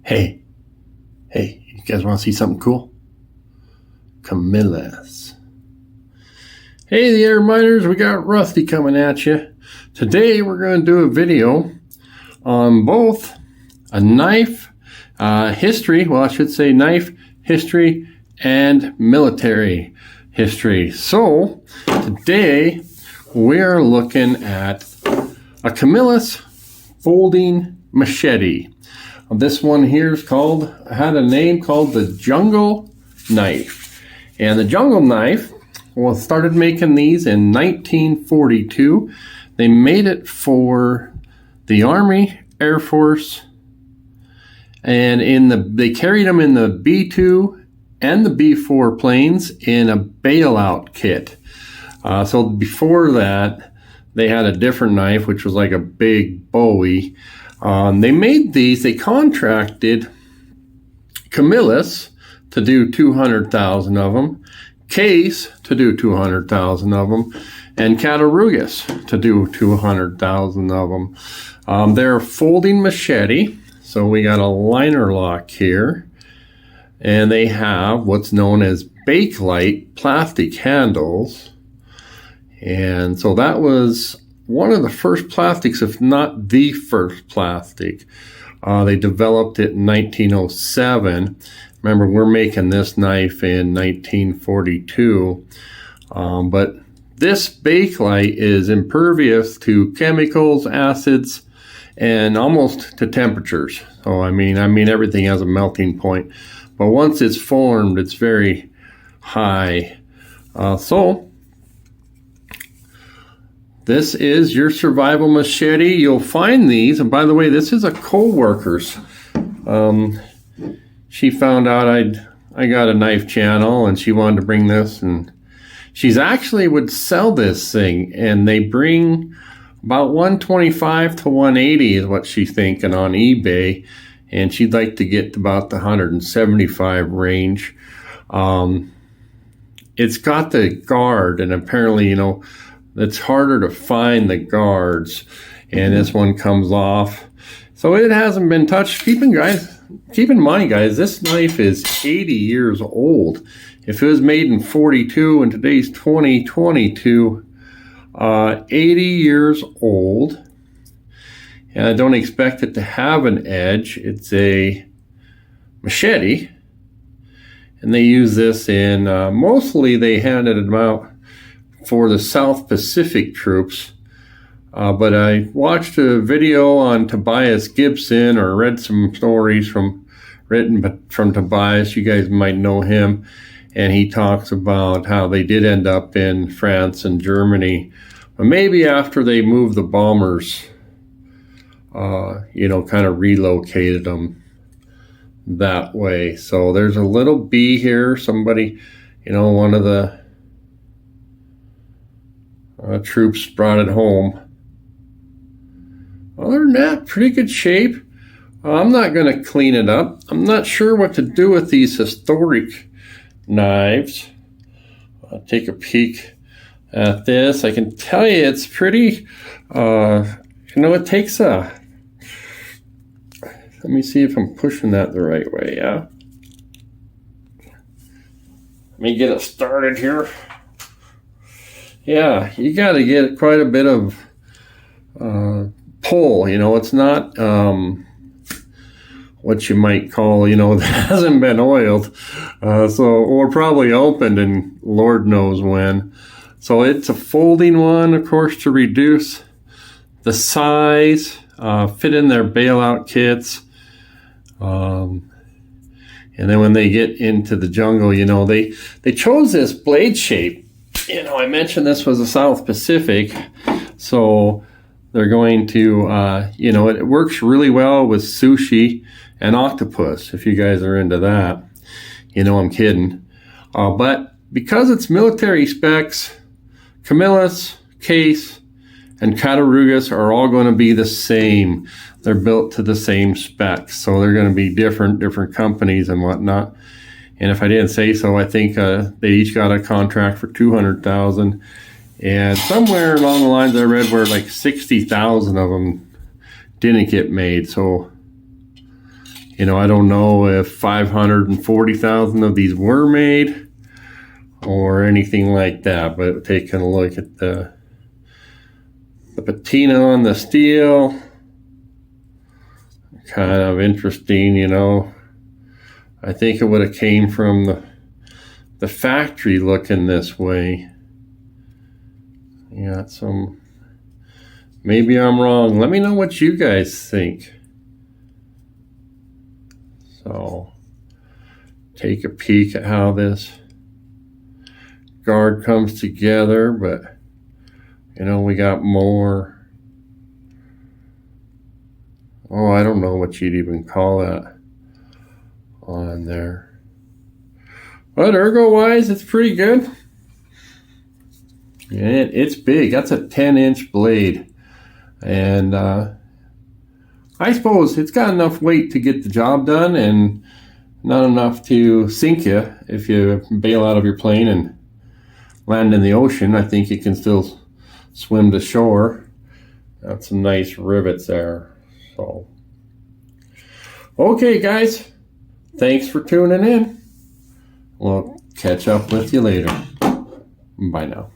Hey, you guys want to see something cool? Camillus. Hey there, miners, we got Rusty coming at you. Today we're going to do a video on both a knife history, well I should say knife history and military history. So today we're looking at a Camillus Folding Machete. This one here is had a name called the Jungle Knife. And the Jungle Knife, well, started making these in 1942. They made it for the Army, Air Force, and they carried them in the B-2 and the B-4 planes in a bailout kit. So before that, they had a different knife, which was like a big Bowie. They made these, they contracted Camillus to do 200,000 of them, Case to do 200,000 of them, and Cattaraugus to do 200,000 of them. They're a folding machete, so we got a liner lock here, and they have what's known as Bakelite plastic handles, and so that was one of the first plastics, if not the first plastic. They developed it in 1907. Remember, we're making this knife in 1942. But this Bakelite is impervious to chemicals, acids, and almost to temperatures. So I mean everything has a melting point. But once it's formed, it's very high. This is your survival machete. You'll find these, and by the way, this is a co-worker's. She found out I got a knife channel, and she wanted to bring this, and she's actually would sell this thing, and they bring about 125 to 180 is what she's thinking on eBay, and she'd like to get to about the 175 range. It's got the guard, and apparently, it's harder to find the guards, and this one comes off. So it hasn't been touched. Keep in mind, guys, this knife is 80 years old. If it was made in 42 and today's 2022, 80 years old. And I don't expect it to have an edge. It's a machete. And they use this in, mostly they handed it out for the South Pacific troops. But I watched a video on Tobias Gibson, or read some stories written from Tobias. You guys might know him. And he talks about how they did end up in France and Germany. But maybe after they moved the bombers, kind of relocated them that way. So there's a little B here. Somebody, one of the troops brought it home. Other than that, pretty good shape. I'm not going to clean it up. I'm not sure what to do with these historic knives. I'll take a peek at this. I can tell you it's pretty, it takes let me see if I'm pushing that the right way, yeah. Let me get it started here. Yeah, you got to get quite a bit of pull. It's not what you might call, that hasn't been oiled. Or probably opened, and Lord knows when. So it's a folding one, of course, to reduce the size, fit in their bailout kits. And then when they get into the jungle, they chose this blade shape. I mentioned this was the South Pacific, so they're going to, it works really well with sushi and octopus, if you guys are into that. I'm kidding. But because it's military specs, Camillus, Case, and Cattaraugus are all going to be the same. They're built to the same specs, so they're going to be different companies and whatnot. And if I didn't say so, I think they each got a contract for 200,000. And somewhere along the lines I read where like 60,000 of them didn't get made. So, You know, I don't know if 540,000 of these were made or anything like that, but taking a look at the patina on the steel, kind of interesting, you know. I think it would have came from the factory looking this way. Yeah, some, maybe I'm wrong. Let me know what you guys think. So, take a peek at how this guard comes together, but you know, we got more. Oh, I don't know what you'd even call that on there. But ergo-wise, it's pretty good. And it's big. That's a 10-inch blade. And I suppose it's got enough weight to get the job done and not enough to sink you if you bail out of your plane and land in the ocean. I think you can still swim to shore. Got some nice rivets there. So, okay, guys. Thanks for tuning in. We'll catch up with you later. Bye now.